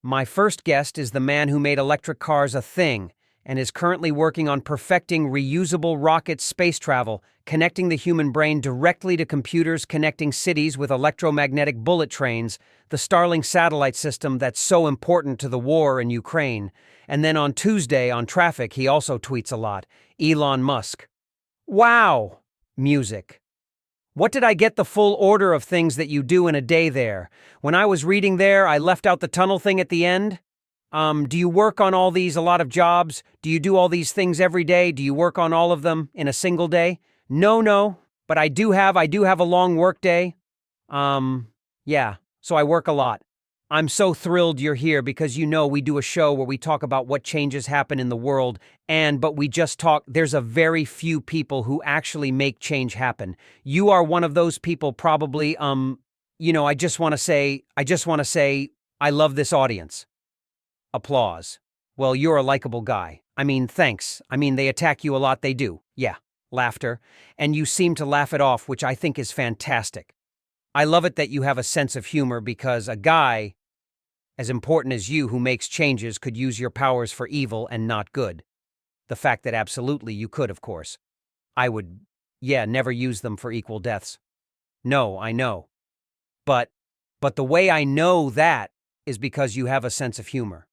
My first guest is the man who made electric cars a thing and is currently working on perfecting reusable rocket space travel, connecting the human brain directly to computers, connecting cities with electromagnetic bullet trains, the Starlink satellite system that's so important to the war in Ukraine. And then on Tuesday, on Traffic, he also tweets a lot. Elon Musk. Wow! Music. What did I get the full order of things that you do in a day there? When I was reading there, I left out the tunnel thing at the end. Do you work on all these, a lot of jobs? Do you do all these things every day? Do you work on all of them in a single day? No, but I do have a long work day. Yeah, so I work a lot. I'm so thrilled you're here because we do a show where we talk about what changes happen in the world, but we just talk, there's a very few people who actually make change happen. You are one of those people probably, I just want to say, I love this audience. Applause. Well, you're a likable guy. I mean, thanks. I mean, they attack you a lot, they do. Yeah. Laughter. And you seem to laugh it off, which I think is fantastic. I love it that you have a sense of humor because a guy as important as you who makes changes could use your powers for evil and not good. The fact that absolutely you could, of course. I would, never use them for equal deaths. No, I know. But the way I know that is because you have a sense of humor.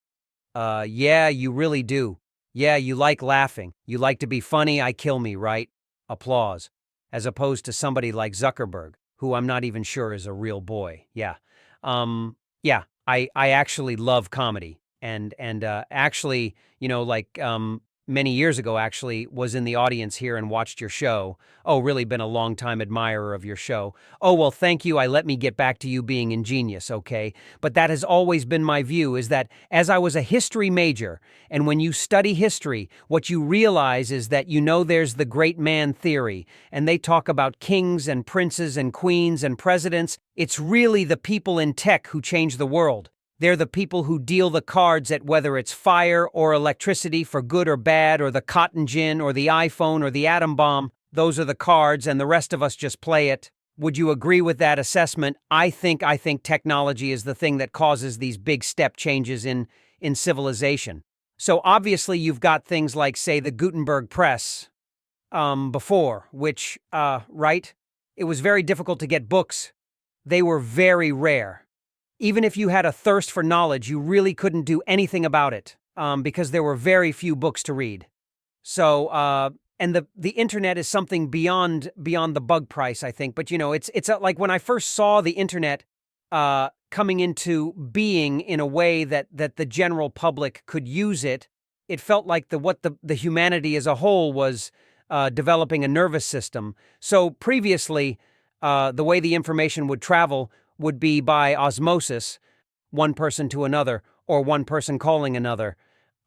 Yeah, you really do. Yeah, you like laughing. You like to be funny, I kill me, right? Applause. As opposed to somebody like Zuckerberg, who I'm not even sure is a real boy. Yeah. I actually love comedy. And actually, many years ago, actually, was in the audience here and watched your show. Oh, really been a long time admirer of your show. Oh, well, thank you. Let me get back to you being ingenious, okay? But that has always been my view, is that as I was a history major, and when you study history, what you realize is that there's the great man theory, and they talk about kings and princes and queens and presidents. It's really the people in tech who change the world. They're the people who deal the cards at whether it's fire or electricity for good or bad, or the cotton gin or the iPhone or the atom bomb. Those are the cards, and the rest of us just play it. Would you agree with that assessment? I think technology is the thing that causes these big step changes in civilization. So obviously you've got things like, say, the Gutenberg press before, which, right? It was very difficult to get books. They were very rare. Even if you had a thirst for knowledge, you really couldn't do anything about it, because there were very few books to read. So, and the internet is something beyond the bug price, I think. But it's like when I first saw the internet coming into being in a way that the general public could use it, it felt like the humanity as a whole was developing a nervous system. So previously, the way the information would travel would be by osmosis, one person to another, or one person calling another.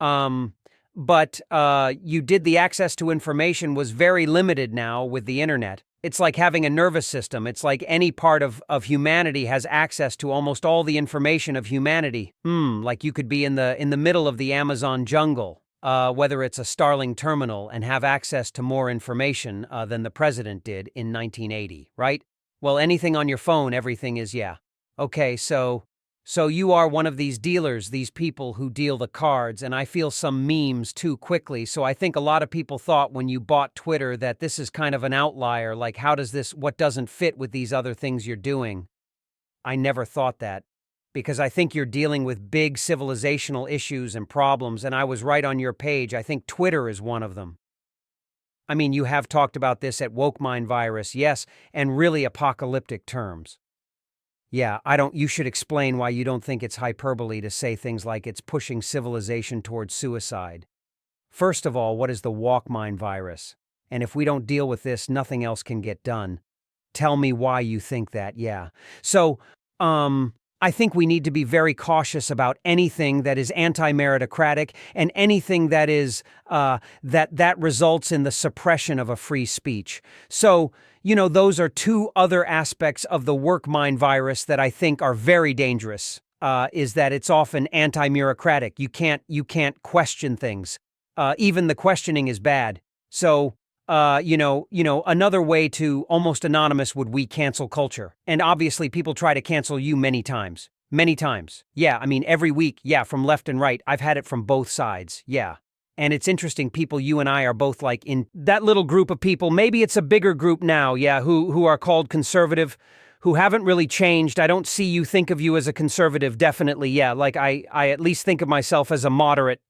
But the access to information was very limited now with the internet. It's like having a nervous system. It's like any part of humanity has access to almost all the information of humanity. Like you could be in the middle of the Amazon jungle, whether it's a Starlink terminal, and have access to more information than the president did in 1980, right? Well, anything on your phone, everything is, yeah. Okay, so you are one of these dealers, these people who deal the cards, and I feel some memes too quickly. So I think a lot of people thought when you bought Twitter that this is kind of an outlier, like what doesn't fit with these other things you're doing? I never thought that, because I think you're dealing with big civilizational issues and problems, and I was right on your page. I think Twitter is one of them. I mean, you have talked about this at Woke Mind Virus, yes, and really apocalyptic terms. Yeah, you should explain why you don't think it's hyperbole to say things like it's pushing civilization towards suicide. First of all, what is the Woke Mind Virus? And if we don't deal with this, nothing else can get done. Tell me why you think that, yeah. So, I think we need to be very cautious about anything that is anti-meritocratic and anything that is that results in the suppression of a free speech. So, those are two other aspects of the work mind virus that I think are very dangerous. Is that it's often anti-meritocratic. You can't question things. Even the questioning is bad. So, another way to almost anonymous would we cancel culture. And obviously people try to cancel you many times. Many times. Yeah, I mean, every week, yeah, from left and right. I've had it from both sides. Yeah. And it's interesting, people, you and I are both like in that little group of people. Maybe it's a bigger group now, yeah, who are called conservative, who haven't really changed. I don't see you think of you as a conservative, definitely, yeah. Like I at least think of myself as a moderate.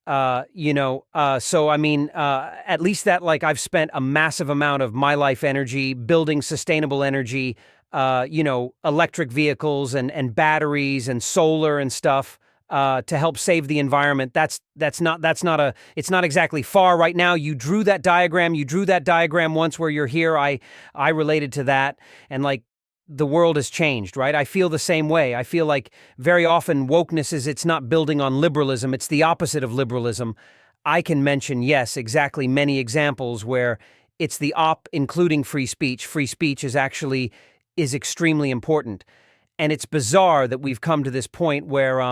So I mean, at least that, like, I've spent a massive amount of my life energy building sustainable energy, electric vehicles and batteries and solar and stuff, to help save the environment. That's not a it's not exactly far right now. You drew that diagram. You drew that diagram once where you're here. I related to that, and like, the world has changed, right? I feel the same way. I feel like very often wokeness is, it's not building on liberalism. It's the opposite of liberalism. I can mention, yes, exactly, many examples where it's the including free speech. Free speech is extremely important. And it's bizarre that we've come to this point where,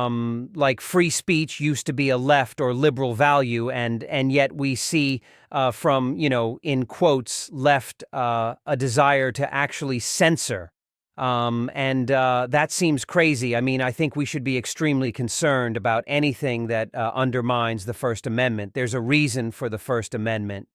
like, free speech used to be a left or liberal value, and yet we see, from, in quotes, left, a desire to actually censor. And that seems crazy. I mean, I think we should be extremely concerned about anything that undermines the First Amendment. There's a reason for the First Amendment.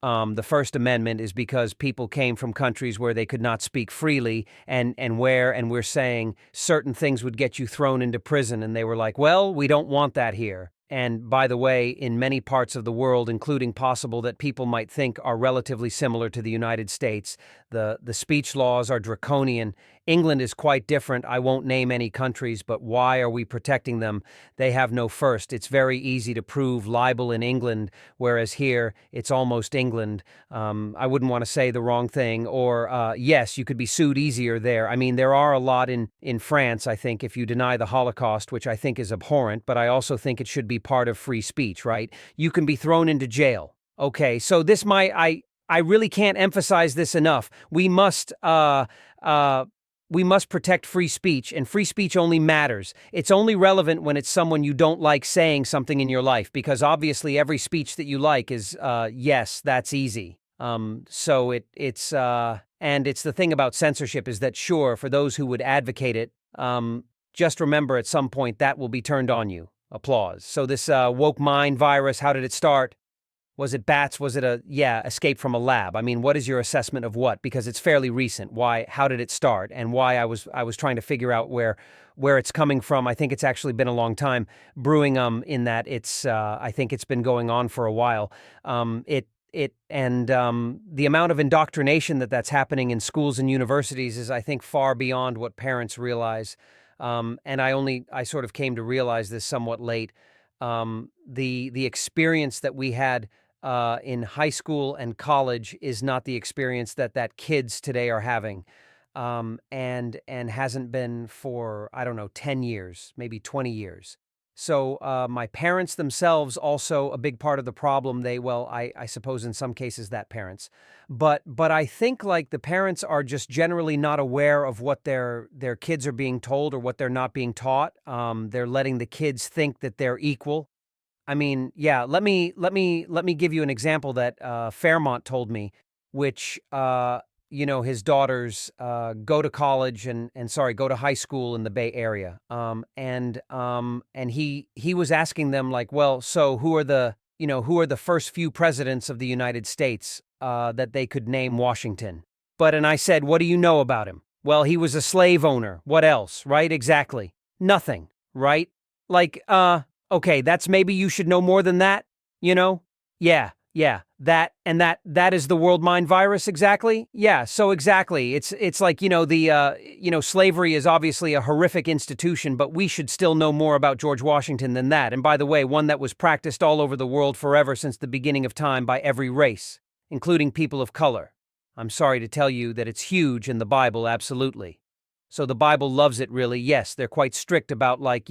The First Amendment is because people came from countries where they could not speak freely, and we're saying certain things would get you thrown into prison, and they were like, well, we don't want that here. And by the way, in many parts of the world, including possible that people might think are relatively similar to the United States, the speech laws are draconian. England is quite different. I won't name any countries, but why are we protecting them? They have no first. It's very easy to prove libel in England, whereas here it's almost England. I wouldn't want to say the wrong thing. Or yes, you could be sued easier there. I mean, there are a lot in France, I think, if you deny the Holocaust, which I think is abhorrent, but I also think it should be part of free speech, right? You can be thrown into jail. Okay, so I really can't emphasize this enough. We must protect free speech, and free speech only matters. It's only relevant when it's someone you don't like saying something in your life, because obviously every speech that you like is, yes, that's easy. And it's the thing about censorship is that, sure, for those who would advocate it, just remember at some point that will be turned on you. Applause. So this woke mind virus, how did it start? Was it bats? Was it escape from a lab? I mean, what is your assessment of what? Because it's fairly recent. Why, how did it start? And why I was trying to figure out where it's coming from. I think it's actually been a long time brewing, in that I think it's been going on for a while. The amount of indoctrination that's happening in schools and universities is, I think, far beyond what parents realize. And I sort of came to realize this somewhat late. The experience that we had in high school and college is not the experience that kids today are having, and hasn't been for, I don't know, 10 years, maybe 20 years. So my parents themselves also a big part of the problem. I suppose in some cases that parents, but I think, like, the parents are just generally not aware of what their kids are being told or what they're not being taught. They're letting the kids think that they're equal. I mean, yeah, let me give you an example that Fairmont told me, which, his daughters go to college go to high school in the Bay Area. And he was asking them, like, well, so who are the first few presidents of the United States that they could name Washington? And I said, what do you know about him? Well, he was a slave owner. What else, right? Exactly. Nothing, right? Like, okay, that's, maybe you should know more than that, you know? Yeah, that is the world mind virus, exactly? Yeah, so exactly. It's like, slavery is obviously a horrific institution, but we should still know more about George Washington than that. And by the way, one that was practiced all over the world forever since the beginning of time by every race, including people of color. I'm sorry to tell you that it's huge in the Bible, absolutely. So the Bible loves it, really. Yes, they're quite strict about, like,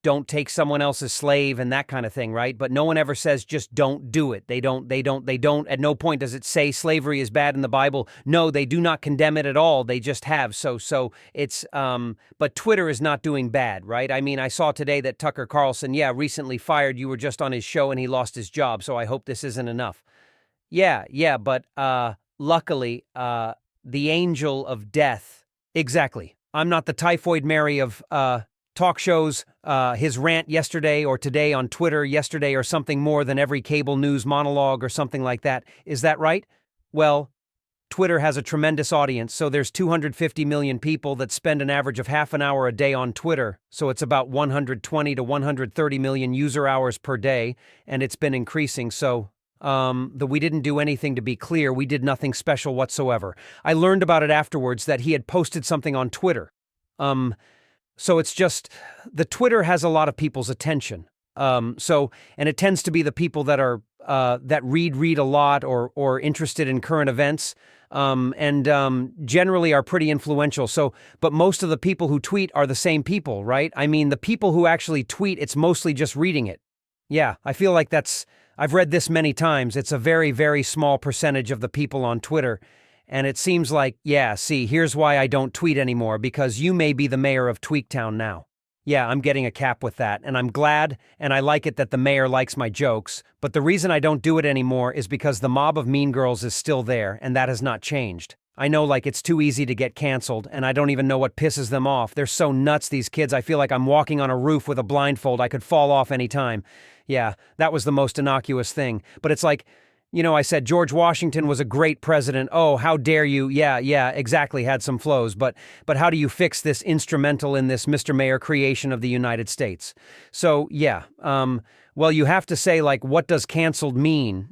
don't take someone else's slave and that kind of thing, right? But no one ever says just don't do it. They don't, at no point does it say slavery is bad in the Bible. No, they do not condemn it at all. They just have. So it's, but Twitter is not doing bad, right? I mean, I saw today that Tucker Carlson, recently fired. You were just on his show and he lost his job. So I hope this isn't enough. But luckily, the angel of death, exactly. I'm not the Typhoid Mary of talk shows. His rant yesterday or today on Twitter yesterday or something more than every cable news monologue or something like that. Is that right? Well, Twitter has a tremendous audience, so there's 250 million people that spend an average of half an hour a day on Twitter, so it's about 120 to 130 million user hours per day, and it's been increasing, so we didn't do anything to be clear. We did nothing special whatsoever. I learned about it afterwards that he had posted something on Twitter. So it's just, the Twitter has a lot of people's attention. And it tends to be the people that are, that read a lot or interested in current events, generally are pretty influential. So, but most of the people who tweet are the same people, right? I mean, the people who actually tweet, it's mostly just reading it. Yeah, I feel like I've read this many times. It's a very, very small percentage of the people on Twitter. And it seems like, yeah, see, here's why I don't tweet anymore, because you may be the mayor of Tweaktown now. Yeah, I'm getting a cap with that, and I'm glad, and I like it that the mayor likes my jokes, but the reason I don't do it anymore is because the mob of mean girls is still there, and that has not changed. I know, like, it's too easy to get canceled, and I don't even know what pisses them off. They're so nuts, these kids. I feel like I'm walking on a roof with a blindfold. I could fall off any time. Yeah, that was the most innocuous thing. But it's like, I said George Washington was a great president. Oh, how dare you? Yeah, exactly, had some flows. But how do you fix this instrumental in this Mr. Mayor creation of the United States? So, yeah, well, you have to say, like, what does canceled mean,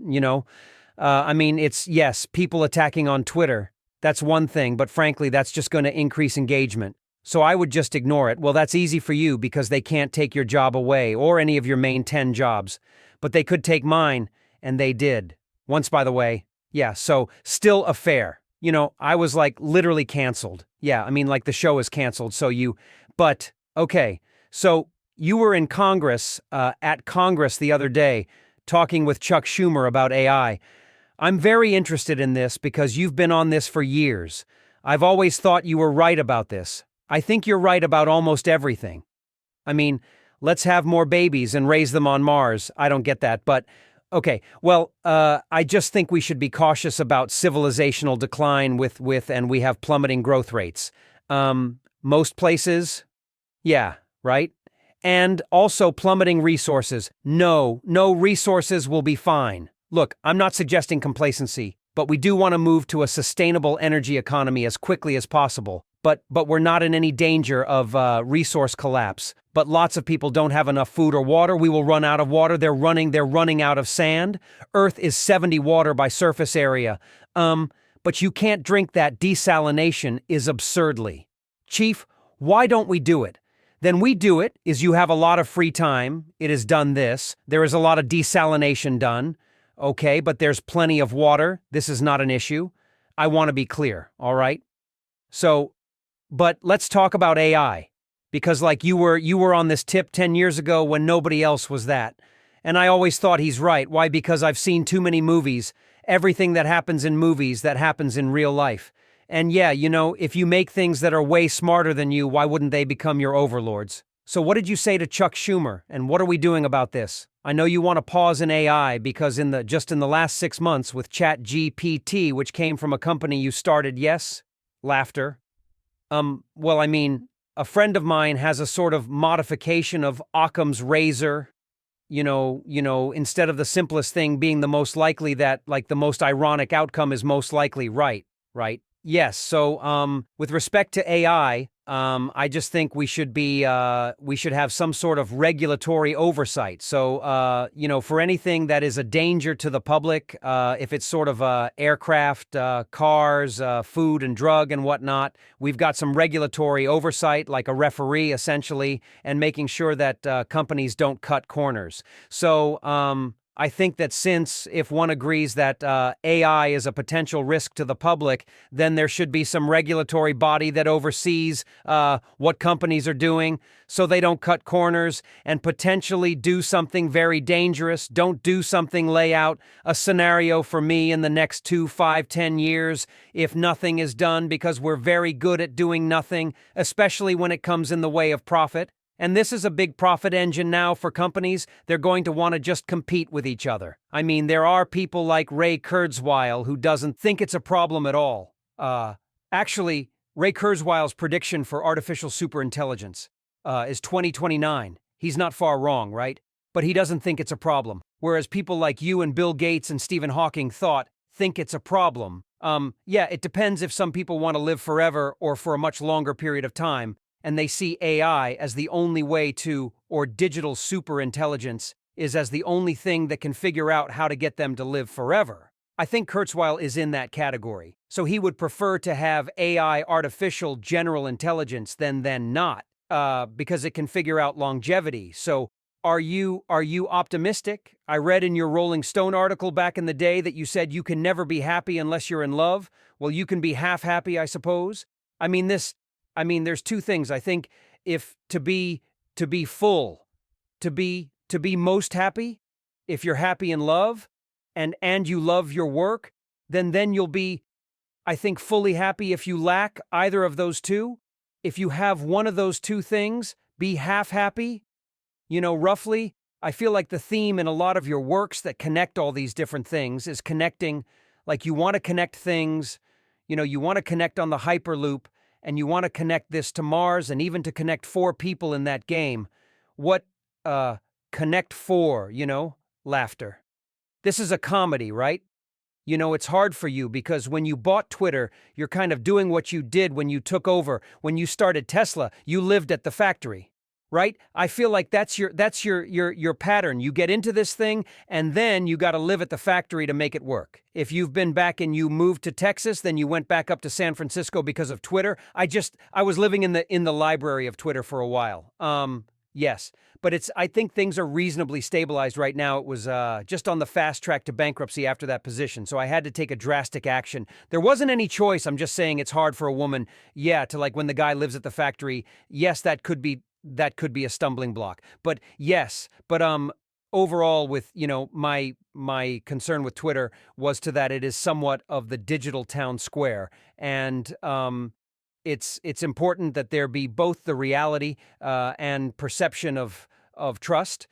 I mean, it's, yes, people attacking on Twitter. That's one thing, but frankly, that's just going to increase engagement. So I would just ignore it. Well, that's easy for you because they can't take your job away or any of your main 10 jobs. But they could take mine, and they did. Once, by the way. Yeah, so still a fair. I was like literally canceled. Yeah, I mean, like the show is canceled, but okay. So you were in Congress, at Congress the other day, talking with Chuck Schumer about AI. I'm very interested in this because you've been on this for years. I've always thought you were right about this. I think you're right about almost everything. I mean, let's have more babies and raise them on Mars. I don't get that, but okay, well, I just think we should be cautious about civilizational decline and we have plummeting growth rates. Most places, yeah, right? And also plummeting resources. No resources will be fine. Look, I'm not suggesting complacency, but we do want to move to a sustainable energy economy as quickly as possible. But we're not in any danger of resource collapse. But lots of people don't have enough food or water. We will run out of water. They're running out of sand. Earth is 70 water by surface area. But you can't drink that. Desalination is absurdly. Chief, why don't we do it? Then we do it is you have a lot of free time. It is done this. There is a lot of desalination done. Okay, but there's plenty of water. This is not an issue. I want to be clear, all right? So, but let's talk about AI. Because like you were on this tip 10 years ago when nobody else was that. And I always thought he's right. Why? Because I've seen too many movies. Everything that happens in movies, that happens in real life. And yeah, if you make things that are way smarter than you, why wouldn't they become your overlords? So what did you say to Chuck Schumer? And what are we doing about this? I know you want to pause in AI because just in the last 6 months with ChatGPT, which came from a company you started, yes? Laughter. Well, I mean, a friend of mine has a sort of modification of Occam's razor, instead of the simplest thing being the most likely, that like the most ironic outcome is most likely right? Yes, so with respect to AI, I just think we should have some sort of regulatory oversight. So, for anything that is a danger to the public, if it's sort of aircraft, cars, food and drug and whatnot, we've got some regulatory oversight, like a referee essentially, and making sure that companies don't cut corners. So, I think that if one agrees that AI is a potential risk to the public, then there should be some regulatory body that oversees what companies are doing so they don't cut corners and potentially do something very dangerous. Don't do something, lay out a scenario for me in the next 2, 5, 10 years if nothing is done, because we're very good at doing nothing, especially when it comes in the way of profit. And this is a big profit engine now for companies. They're going to want to just compete with each other. I mean, there are people like Ray Kurzweil who doesn't think it's a problem at all. Actually, Ray Kurzweil's prediction for artificial superintelligence is 2029. He's not far wrong, right? But he doesn't think it's a problem. Whereas people like you and Bill Gates and Stephen Hawking think it's a problem. Yeah, it depends if some people want to live forever or for a much longer period of time, and they see AI as the only way to, or digital superintelligence is as the only thing that can figure out how to get them to live forever. I think Kurzweil is in that category. So he would prefer to have AI, artificial general intelligence, than not, because it can figure out longevity. So are you optimistic? I read in your Rolling Stone article back in the day that you said you can never be happy unless you're in love. Well, you can be half happy, I suppose. There's two things. I think if to be full, to be most happy, if you're happy in love and you love your work, then you'll be, I think, fully happy. If you lack either of those two, if you have one of those two things, be half happy. Roughly, I feel like the theme in a lot of your works that connect all these different things is connecting, like you want to connect things, you want to connect on the Hyperloop, and you want to connect this to Mars, and even to connect four people in that game. What, connect four, laughter. This is a comedy, right? It's hard for you because when you bought Twitter, you're kind of doing what you did when you took over. When you started Tesla, you lived at the factory, right? I feel like that's your pattern. You get into this thing and then you got to live at the factory to make it work. If you've been back and you moved to Texas, then you went back up to San Francisco because of Twitter. I was living in the library of Twitter for a while. Yes, but I think things are reasonably stabilized right now. It was just on the fast track to bankruptcy after that position, so I had to take a drastic action. There wasn't any choice. I'm just saying it's hard for a woman, yeah, to, like, when the guy lives at the factory. Yes, that could be a stumbling block. But yes, but overall, with my concern with Twitter was to that it is somewhat of the digital town square, and it's important that there be both the reality and perception of trust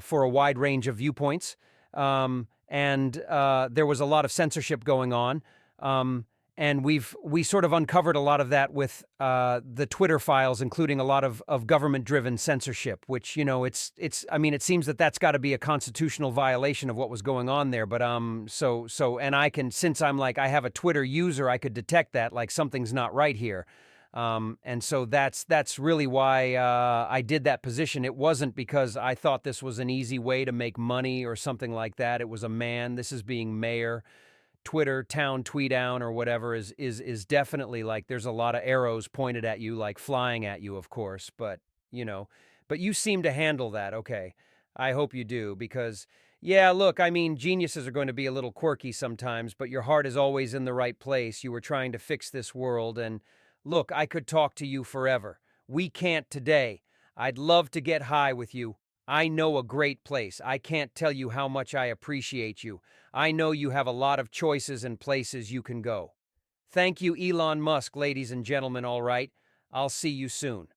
for a wide range of viewpoints. And there was a lot of censorship going on. And we sort of uncovered a lot of that with the Twitter files, including a lot of government-driven censorship, which, it seems that that's got to be a constitutional violation of what was going on there. But and since I have a Twitter user, I could detect that, like, something's not right here. And so that's really why I did that position. It wasn't because I thought this was an easy way to make money or something like that. It was this is being mayor. Twitter, town tweet down, or whatever is definitely, like, there's a lot of arrows pointed at you, like flying at you, of course, but you seem to handle that okay. I hope you do, because, yeah, look, geniuses are going to be a little quirky sometimes, but your heart is always in the right place. You were trying to fix this world, and look, I could talk to you forever. We can't today. I'd love to get high with you. I know a great place. I can't tell you how much I appreciate you. I know you have a lot of choices and places you can go. Thank you, Elon Musk, ladies and gentlemen, all right? I'll see you soon.